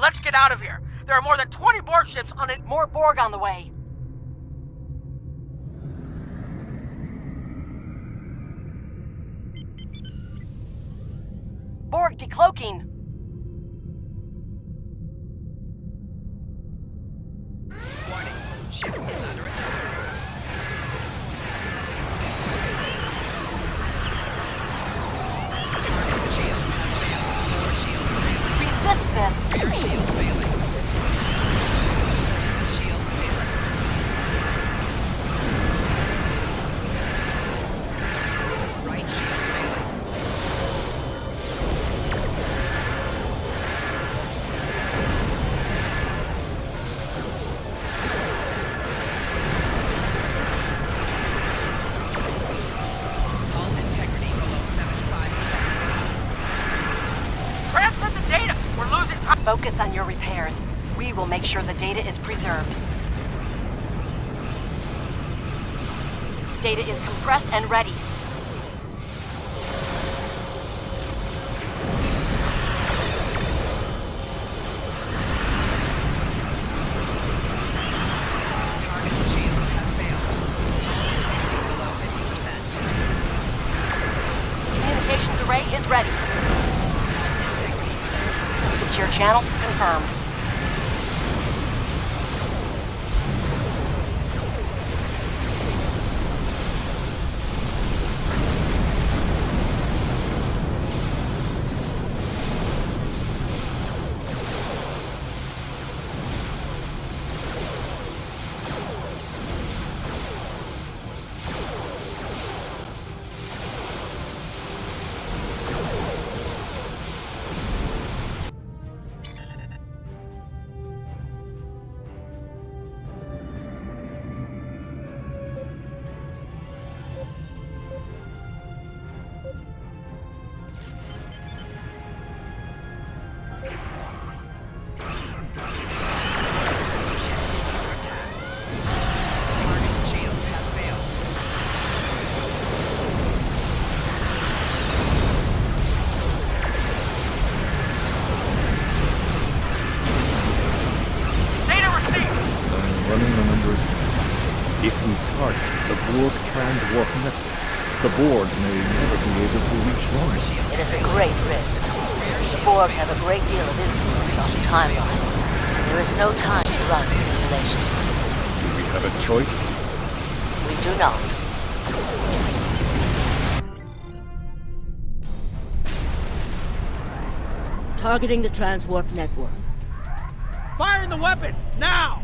Let's get out of here. There are more than 20 Borg ships on it. More Borg on the way. Borg decloaking. Warning, ship is under attack. Target shield has failed. Lower shield failing. Resist this. Rear shield failing. Front shield failing. Right shield failing. Hull integrity below 75%. Transmit the data. We're losing power. Focus on your repairs. We will make sure the data is preserved. Data is compressed and ready. Target shield has failed. Hull integrity below 50%. Communications array is ready. Hull integrity under attack. Secure channel confirmed. Target shields have failed. Data received. I'm running the numbers. If we target the Borg transwarp network, the Borg may never be able to reach Lorna. It is a great risk. The Borg have a great deal of influence on the timeline. There is no time to run simulations. Do we have a choice? We do not. Targeting the transwarp network. Firing the weapon, now!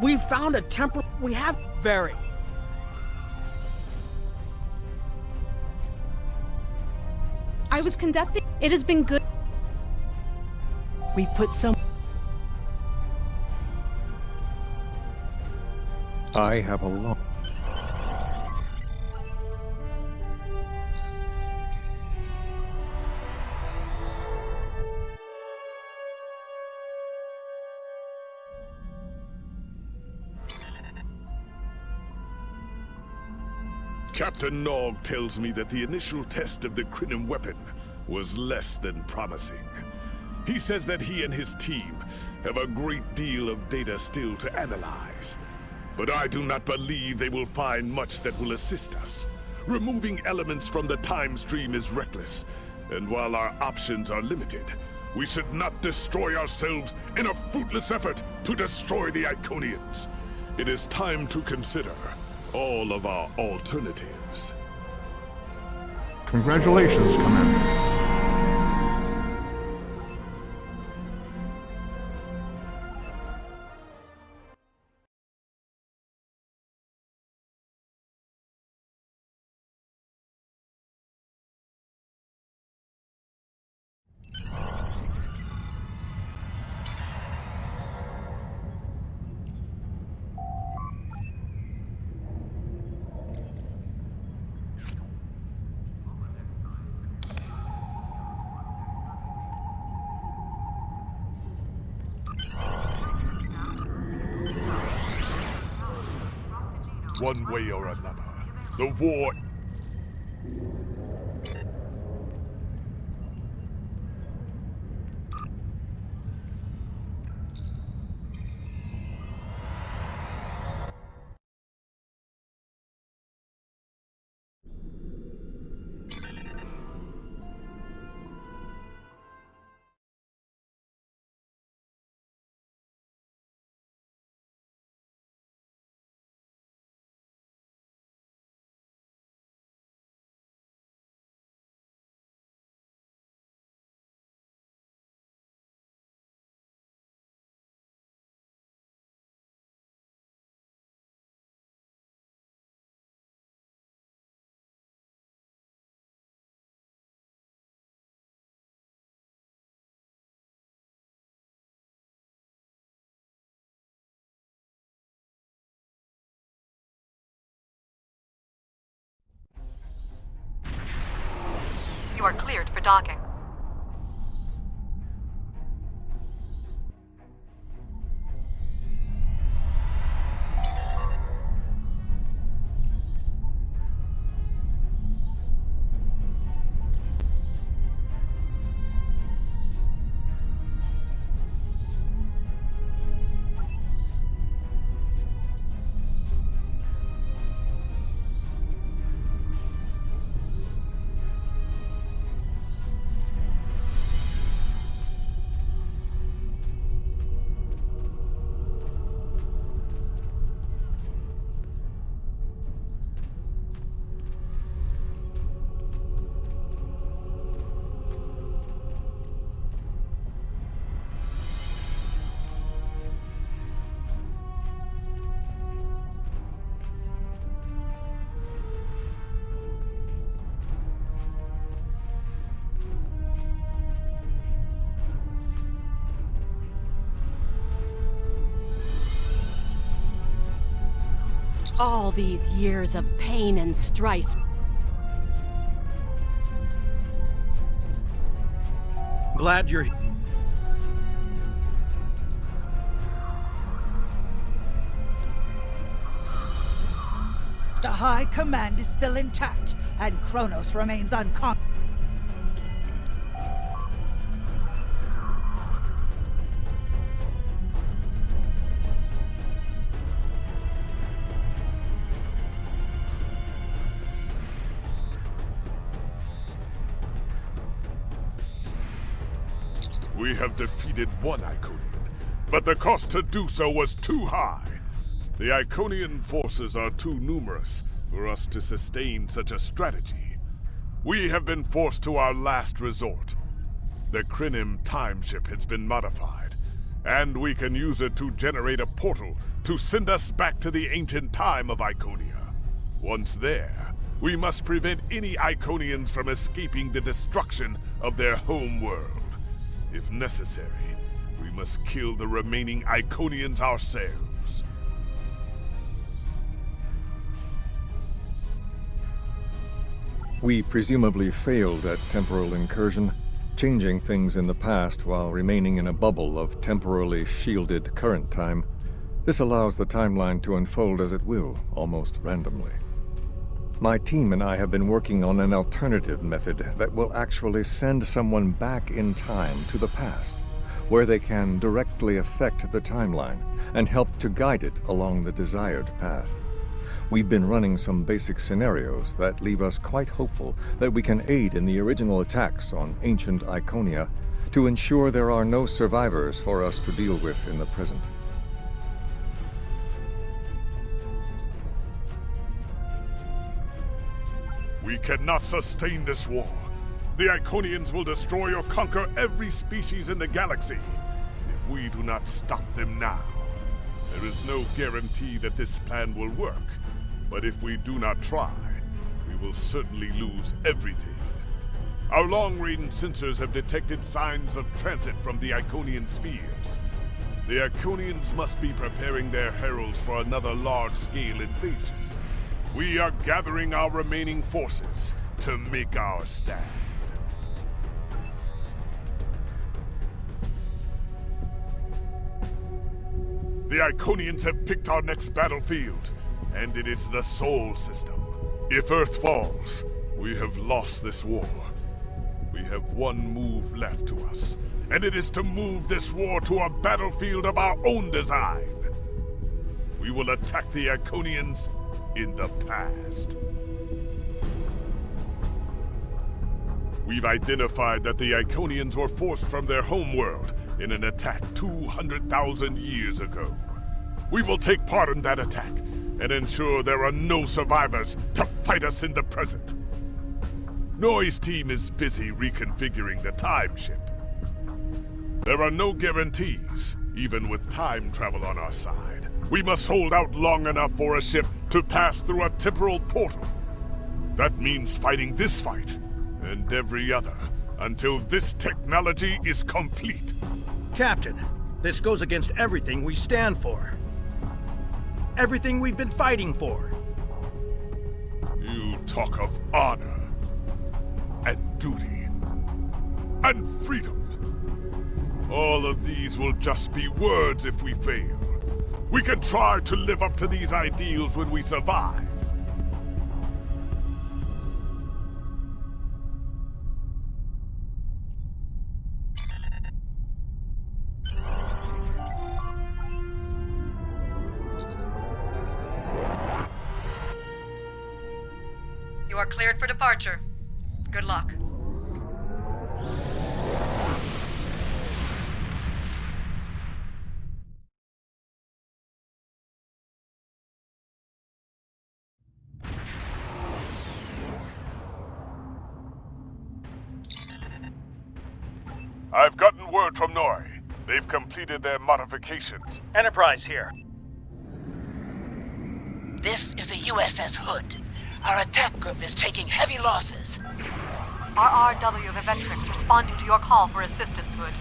We found a we have very. I was conducting. It has been good. We put some. I have a lot. Captain Nog tells me that the initial test of the Krynon weapon was less than promising. He says that he and his team have a great deal of data still to analyze. But I do not believe they will find much that will assist us. Removing elements from the time stream is reckless, and while our options are limited, we should not destroy ourselves in a fruitless effort to destroy the Iconians. It is time to consider all of our alternatives. Congratulations, Commander. One way or another, the war... You are cleared for docking. All these years of pain and strife. Glad you're here. The High Command is still intact, and Kronos remains unconquered. We have defeated one Iconian, but the cost to do so was too high. The Iconian forces are too numerous for us to sustain such a strategy. We have been forced to our last resort. The Crinim timeship has been modified, and we can use it to generate a portal to send us back to the ancient time of Iconia. Once there, we must prevent any Iconians from escaping the destruction of their home world. If necessary, we must kill the remaining Iconians ourselves. We presumably failed at temporal incursion, changing things in the past while remaining in a bubble of temporally shielded current time. This allows the timeline to unfold as it will, almost randomly. My team and I have been working on an alternative method that will actually send someone back in time to the past, where they can directly affect the timeline and help to guide it along the desired path. We've been running some basic scenarios that leave us quite hopeful that we can aid in the original attacks on ancient Iconia to ensure there are no survivors for us to deal with in the present. We cannot sustain this war. The Iconians will destroy or conquer every species in the galaxy. If we do not stop them now, there is no guarantee that this plan will work. But if we do not try, we will certainly lose everything. Our long-range sensors have detected signs of transit from the Iconian spheres. The Iconians must be preparing their heralds for another large-scale invasion. We are gathering our remaining forces to make our stand. The Iconians have picked our next battlefield, and it is the Sol System. If Earth falls, we have lost this war. We have one move left to us, and it is to move this war to a battlefield of our own design. We will attack the Iconians in the past. We've identified that the Iconians were forced from their homeworld in an attack 200,000 years ago. We will take part in that attack and ensure there are no survivors to fight us in the present. Noy's team is busy reconfiguring the time ship. There are no guarantees, even with time travel on our side. We must hold out long enough for a ship to pass through a temporal portal. That means fighting this fight and every other until this technology is complete. Captain, this goes against everything we stand for. Everything we've been fighting for. You talk of honor and duty and freedom. All of these will just be words if we fail. We can try to live up to these ideals when we survive. You are cleared for departure. Good luck. I've gotten word from Noy. They've completed their modifications. Enterprise here. This is the USS Hood. Our attack group is taking heavy losses. RRW the Veterans responding to your call for assistance, Hood.